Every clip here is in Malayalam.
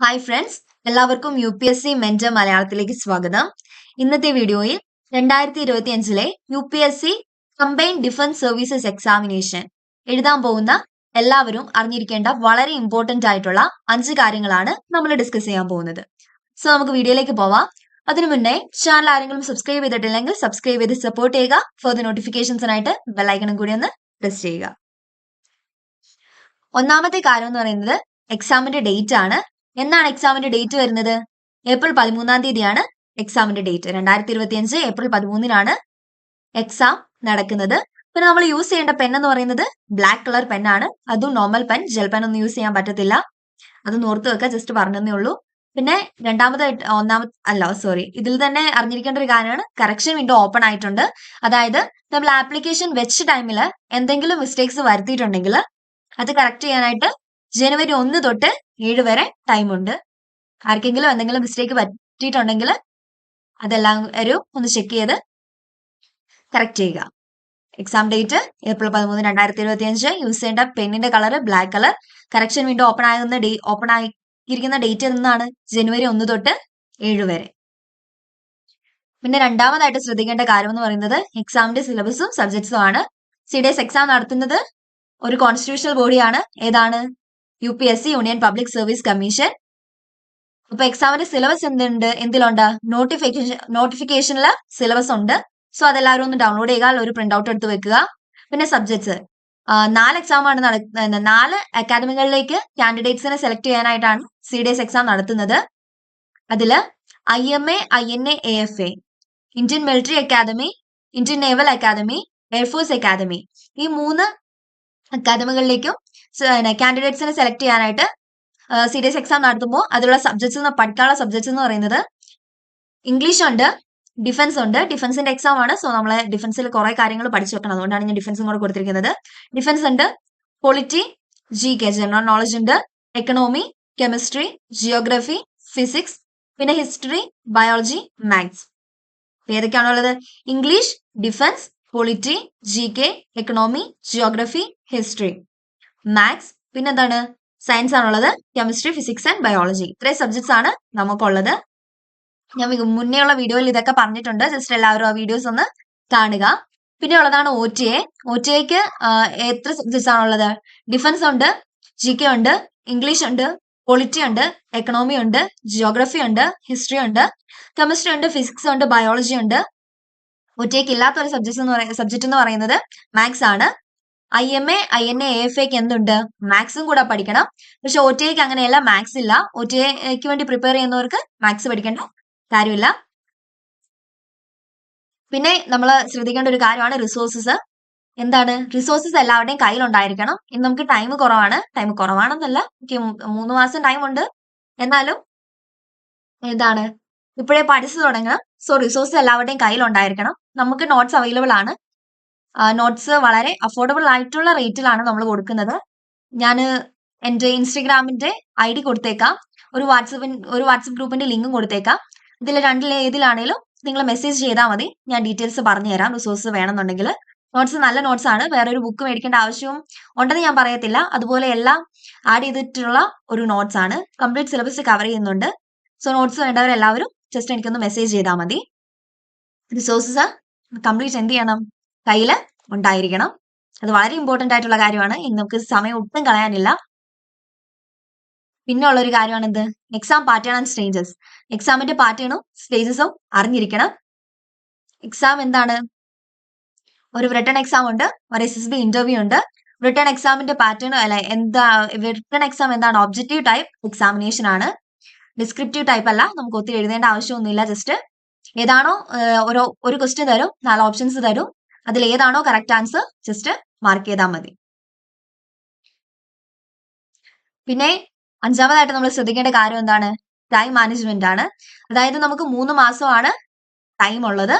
ഹായ് ഫ്രണ്ട്സ്, എല്ലാവർക്കും UPSC മെന്റർ മലയാളത്തിലേക്ക് സ്വാഗതം. ഇന്നത്തെ വീഡിയോയിൽ 2025 UPSC combined defence services examination എഴുതാൻ പോകുന്ന എല്ലാവരും അറിഞ്ഞിരിക്കേണ്ട വളരെ ഇമ്പോർട്ടന്റ് ആയിട്ടുള്ള 5 കാര്യങ്ങളാണ് നമ്മൾ ഡിസ്കസ് ചെയ്യാൻ പോകുന്നത്. സോ നമുക്ക് വീഡിയോയിലേക്ക് പോവാം. അതിനു മുന്നേ ചാനൽ ആരെങ്കിലും സബ്സ്ക്രൈബ് ചെയ്തിട്ടില്ലെങ്കിൽ സബ്സ്ക്രൈബ് ചെയ്ത് സപ്പോർട്ട് ചെയ്യുക. ഫർദർ നോട്ടിഫിക്കേഷൻസിനായിട്ട് ബെല്ലൈക്കണും കൂടി ഒന്ന് പ്രസ് ചെയ്യുക. ഒന്നാമത്തെ കാര്യം എന്ന് പറയുന്നത് എക്സാമിന്റെ ഡേറ്റ് ആണ്. എന്നാണ് എക്സാമിന്റെ ഡേറ്റ് വരുന്നത്? ഏപ്രിൽ 13-ാം തീയതിയാണ് എക്സാമിന്റെ ഡേറ്റ്. 2025 ഏപ്രിൽ 13-നാണ് എക്സാം നടക്കുന്നത്. പിന്നെ നമ്മൾ യൂസ് ചെയ്യേണ്ട പെൻ എന്ന് പറയുന്നത് ബ്ലാക്ക് കളർ പെന്നാണ്. അതും നോർമൽ പെൻ, ജെൽ പെൻ ഒന്നും യൂസ് ചെയ്യാൻ പറ്റത്തില്ല. അത് ഓർത്ത് വെക്കുക, ജസ്റ്റ് പറഞ്ഞതേ ഉള്ളൂ. പിന്നെ ഇതിൽ തന്നെ അറിഞ്ഞിരിക്കേണ്ട ഒരു കാര്യമാണ് കറക്ഷൻ വിൻഡോ ഓപ്പൺ ആയിട്ടുണ്ട്. അതായത് നമ്മൾ ആപ്ലിക്കേഷൻ വെച്ച ടൈമിൽ എന്തെങ്കിലും മിസ്റ്റേക്സ് വരുത്തിയിട്ടുണ്ടെങ്കിൽ അത് കറക്റ്റ് ചെയ്യാനായിട്ട് ജനുവരി 1 തൊട്ട് 7 വരെ ടൈം ഉണ്ട്. ആർക്കെങ്കിലും എന്തെങ്കിലും മിസ്റ്റേക്ക് പറ്റിയിട്ടുണ്ടെങ്കിൽ അതെല്ലാവരും ഒന്ന് ചെക്ക് ചെയ്ത് കറക്റ്റ് ചെയ്യുക. Exam date April 13, 2025. യൂസ് ചെയ്യേണ്ട പെന്നിന്റെ colour black colour. Correction window open ആയിരിക്കുന്ന ഡേറ്റ് എന്നാണ്? ജനുവരി 1 തൊട്ട് 7 വരെ. പിന്നെ രണ്ടാമതായിട്ട് ശ്രദ്ധിക്കേണ്ട കാര്യം എന്ന് പറയുന്നത് എക്സാമിന്റെ സിലബസും സബ്ജക്ട്സും ആണ്. CDS എക്സാം നടത്തുന്നത് ഒരു കോൺസ്റ്റിറ്റ്യൂഷണൽ ബോഡിയാണ്. ഏതാണ്? UPSC, union public service commission. അപ്പൊ എക്സാമിന്റെ സിലബസ് എന്തിലുണ്ട്? നോട്ടിഫിക്കേഷനില് സിലബസ് ഉണ്ട്. സോ അതെല്ലാവരും ഒന്ന് ഡൗൺലോഡ് ചെയ്യുക, ഒരു പ്രിന്റ് ഔട്ട് എടുത്ത് വെക്കുക. പിന്നെ സബ്ജക്ട്സ് 4 എക്സാം ആണ് നടക്കുന്നത്. 4 അക്കാദമികളിലേക്ക് കാൻഡിഡേറ്റ്സിനെ സെലക്ട് ചെയ്യാനായിട്ടാണ് CDS എക്സാം നടത്തുന്നത്. അതില് IMA, INA, AFA, Indian military academy, Indian naval academy, air force academy, ഈ 3 അക്കാദമികളിലേക്കും കാൻഡിഡേറ്റ്സിനെ സെലക്ട് ചെയ്യാനായിട്ട് CDS എക്സാം നടത്തുമ്പോൾ അതിലുള്ള പഠിക്കാനുള്ള സബ്ജക്ട്സ് എന്ന് പറയുന്നത് ഇംഗ്ലീഷ് ഉണ്ട്, ഡിഫൻസ് ഉണ്ട്. ഡിഫൻസിന്റെ എക്സാം ആണ്. സോ നമ്മളെ ഡിഫൻസിൽ കുറെ കാര്യങ്ങൾ പഠിച്ചു വെക്കണം. അതുകൊണ്ടാണ് ഞാൻ ഡിഫൻസും കൂടെ കൊടുത്തിരിക്കുന്നത്. ഡിഫൻസ് ഉണ്ട്, പൊളിറ്റി, GK ജനറൽ നോളജ് ഉണ്ട്, എക്കണോമി, കെമിസ്ട്രി, ജിയോഗ്രഫി, ഫിസിക്സ്, പിന്നെ ഹിസ്റ്ററി, ബയോളജി, മാത്സ്. ഏതൊക്കെയാണുള്ളത്? English, defence, polity, GK, economy, geography, history, maths. പിന്നെ എന്താണ്? സയൻസ് ആണുള്ളത്. Chemistry, physics and biology. ഇത്രയും സബ്ജക്ട്സ് ആണ് നമുക്കുള്ളത്. ഞാൻ മുന്നേ ഉള്ള വീഡിയോയിൽ ഇതൊക്കെ പറഞ്ഞിട്ടുണ്ട്. ജസ്റ്റ് എല്ലാവരും ആ വീഡിയോസ് ഒന്ന് കാണുക. പിന്നെ ഉള്ളതാണ് OTA. OTAക്ക് എത്ര സബ്ജക്ട്സ് ആണുള്ളത്? ഡിഫൻസ് ഉണ്ട്, GK ഉണ്ട്, ഇംഗ്ലീഷ് ഉണ്ട്, പൊളിറ്റി ഉണ്ട്, എക്കണോമി ഉണ്ട്, ജിയോഗ്രഫി ഉണ്ട്, ഹിസ്റ്ററി ഉണ്ട്, കെമിസ്ട്രി ഉണ്ട്, ഫിസിക്സ് ഉണ്ട്, ബയോളജി ഉണ്ട്. OTAക്ക് ഇല്ലാത്ത ഒരു സബ്ജക്ട് എന്ന് പറയുന്നത് മാത്സ് ആണ്. IMA, INA, AFAക്ക് എന്തുണ്ട്? മാത്സും കൂടെ പഠിക്കണം. പക്ഷെ OTAക്ക് അങ്ങനെയല്ല, മാത്സ് ഇല്ല. OTAക്ക് വേണ്ടി പ്രിപ്പയർ ചെയ്യുന്നവർക്ക് മാത്സ് പഠിക്കേണ്ട കാര്യമില്ല. പിന്നെ നമ്മൾ ശ്രദ്ധിക്കേണ്ട ഒരു കാര്യമാണ് റിസോഴ്സസ്. എന്താണ്? റിസോഴ്സസ് എല്ലാവരുടെയും കയ്യിലുണ്ടായിരിക്കണം. ഇന്ന് നമുക്ക് ടൈം കുറവാണെന്നല്ല, 3 മാസം ടൈം ഉണ്ട്. എന്നാലും എന്താണ്, ഇപ്പോഴേ പഠിച്ചു തുടങ്ങണം. സോ റിസോഴ്സസ് എല്ലാവരുടെയും കയ്യിലുണ്ടായിരിക്കണം. നമുക്ക് നോട്ട്സ് അവൈലബിൾ ആണ്. നോട്ട്സ് വളരെ അഫോർഡബിൾ ആയിട്ടുള്ള റേറ്റിലാണ് നമ്മൾ കൊടുക്കുന്നത്. ഞാൻ എൻ്റെ ഇൻസ്റ്റഗ്രാമിന്റെ ID കൊടുത്തേക്കാം. ഒരു വാട്സപ്പ് ഗ്രൂപ്പിന്റെ ലിങ്കും കൊടുത്തേക്കാം. ഇതിൽ ഏതിലാണേലും നിങ്ങൾ മെസ്സേജ് ചെയ്താൽ മതി. ഞാൻ ഡീറ്റെയിൽസ് പറഞ്ഞു തരാം. റിസോഴ്സ് വേണമെന്നുണ്ടെങ്കിൽ. നോട്ട്സ് നല്ല നോട്ട്സ് ആണ്. വേറെ ഒരു ബുക്ക് മേടിക്കേണ്ട ആവശ്യവും ഉണ്ടെന്ന് ഞാൻ പറയത്തില്ല. അതുപോലെ എല്ലാം ആഡ് ചെയ്തിട്ടുള്ള ഒരു നോട്ട്സ് ആണ്. കംപ്ലീറ്റ് സിലബസ് കവർ ചെയ്യുന്നുണ്ട്. സോ നോട്ട്സ് വേണ്ടവരെല്ലാവരും ജസ്റ്റ് എനിക്കൊന്ന് മെസ്സേജ് ചെയ്താൽ മതി. റിസോഴ്സസ് കംപ്ലീറ്റ് എന്ത് ചെയ്യണം? കയ്യിൽ ഉണ്ടായിരിക്കണം. അത് വളരെ ഇമ്പോർട്ടന്റ് ആയിട്ടുള്ള കാര്യമാണ്. ഇനി നമുക്ക് സമയം ഒട്ടും കളയാനില്ല. പിന്നെ ഉള്ള ഒരു കാര്യമാണ് എന്ത്? Exam pattern and stages. എക്സാമിന്റെ പാറ്റേണും സ്റ്റേജസും അറിഞ്ഞിരിക്കണം. എക്സാം എന്താണ്? ഒരു റിട്ടൺ എക്സാം ഉണ്ട്, ഒരു SSB ഇന്റർവ്യൂ ഉണ്ട്. റിട്ടൺ എക്സാമിന്റെ പാറ്റേൺ റിട്ടൺ എക്സാം എന്താണ്? ഒബ്ജക്റ്റീവ് ടൈപ്പ് എക്സാമിനേഷൻ ആണ്. ഡിസ്ക്രിപ്റ്റീവ് ടൈപ്പ് അല്ല. നമുക്ക് ഒത്തിരി എഴുതേണ്ട ആവശ്യമൊന്നുമില്ല. ജസ്റ്റ് ഏതാണോ ഒരു ക്വസ്റ്റ്യൻ തരും, 4 ഓപ്ഷൻസ് തരും. അതിൽ ഏതാണോ കറക്റ്റ് ആൻസർ ജസ്റ്റ് മാർക്ക് ചെയ്താൽ മതി. പിന്നെ 5-മതായിട്ട് നമ്മൾ ശ്രദ്ധിക്കേണ്ട കാര്യം എന്താണ്? ടൈം മാനേജ്മെന്റ് ആണ്. അതായത് നമുക്ക് 3 മാസമാണ് ടൈം ഉള്ളത്.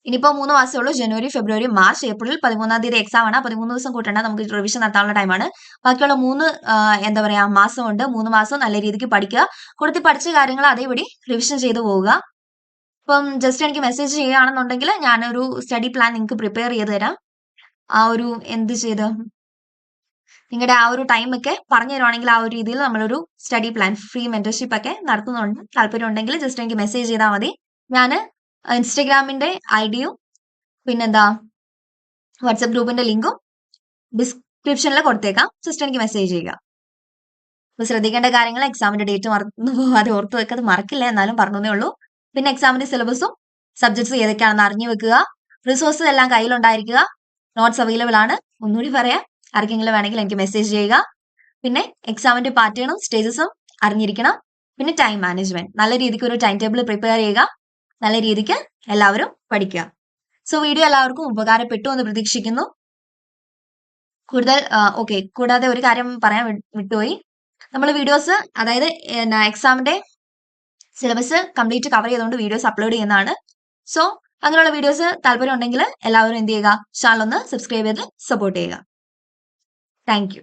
ഇനിയിപ്പോ 3 മാസമേ ഉള്ളൂ. ജനുവരി, ഫെബ്രുവരി, മാർച്ച്, ഏപ്രിൽ. 13-ാം തീയതി എക്സാം ആണ്. 13 ദിവസം കൂട്ടണ്ട, നമുക്ക് റിവിഷൻ നടത്താനുള്ള ടൈമാണ്. ബാക്കിയുള്ള 3 മാസമുണ്ട്. 3 മാസം നല്ല രീതിക്ക് പഠിക്കുക. പഠിച്ച കാര്യങ്ങൾ അതേപടി റിവിഷൻ ചെയ്തു പോവുക. ഇപ്പം ജസ്റ്റ് എനിക്ക് മെസ്സേജ് ചെയ്യുകയാണെന്നുണ്ടെങ്കിൽ ഞാനൊരു സ്റ്റഡി പ്ലാൻ നിങ്ങൾക്ക് പ്രിപ്പയർ ചെയ്ത് തരാം. ആ ഒരു നിങ്ങളുടെ ആ ഒരു ടൈം ഒക്കെ പറഞ്ഞു തരുവാണെങ്കിൽ ആ ഒരു രീതിയിൽ നമ്മളൊരു സ്റ്റഡി പ്ലാൻ ഫ്രീ മെന്റർഷിപ്പ് ഒക്കെ നടത്തുന്നുണ്ട്. താല്പര്യം ഉണ്ടെങ്കിൽ ജസ്റ്റ് എനിക്ക് മെസ്സേജ് ചെയ്താൽ മതി. ഞാൻ ഇൻസ്റ്റഗ്രാമിന്റെ ഐഡിയും പിന്നെന്താ വാട്സ്ആപ്പ് ഗ്രൂപ്പിന്റെ ലിങ്കും ഡിസ്ക്രിപ്ഷനിൽ കൊടുത്തേക്കാം. ജസ്റ്റ് എനിക്ക് മെസ്സേജ് ചെയ്യുക. അപ്പൊ ശ്രദ്ധിക്കേണ്ട കാര്യങ്ങൾ എക്സാമിന്റെ ഡേറ്റ് മറന്നു പോകാതെ ഓർത്ത് വെക്കാതെ മറക്കില്ല, എന്നാലും പറഞ്ഞേ ഉള്ളൂ. പിന്നെ എക്സാമിന്റെ സിലബസും സബ്ജക്ട്സ് ഏതൊക്കെയാണെന്ന് അറിഞ്ഞു വെക്കുക. റിസോഴ്സസ് എല്ലാം കയ്യിലുണ്ടായിരിക്കുക. നോട്ട്സ് അവൈലബിൾ ആണ്. ഒന്നുകൂടി പറയാം, ആർക്കെങ്കിലും വേണമെങ്കിൽ എനിക്ക് മെസ്സേജ് ചെയ്യുക. പിന്നെ എക്സാമിന്റെ പാറ്റേണും സ്റ്റേജസും അറിഞ്ഞിരിക്കണം. പിന്നെ ടൈം മാനേജ്മെന്റ്, നല്ല രീതിക്ക് ഒരു ടൈം ടേബിൾ പ്രിപ്പയർ ചെയ്യുക. നല്ല രീതിക്ക് എല്ലാവരും പഠിക്കുക. സോ വീഡിയോ എല്ലാവർക്കും ഉപകാരപ്പെട്ടു എന്ന് പ്രതീക്ഷിക്കുന്നു. കൂടുതൽ ഓക്കെ, കൂടാതെ ഒരു കാര്യം പറയാൻ വിട്ടുപോയി. നമ്മൾ വീഡിയോസ്, അതായത് എക്സാമിന്റെ സിലബസ് കംപ്ലീറ്റ് കവർ ചെയ്തുകൊണ്ട് വീഡിയോസ് അപ്ലോഡ് ചെയ്യുന്നതാണ്. സോ അങ്ങനെയുള്ള വീഡിയോസ് താല്പര്യം ഉണ്ടെങ്കിൽ എല്ലാവരും എന്ത് ചെയ്യുക, ചാനൽ ഒന്ന് സബ്സ്ക്രൈബ് ചെയ്ത് സപ്പോർട്ട് ചെയ്യുക. Thank you.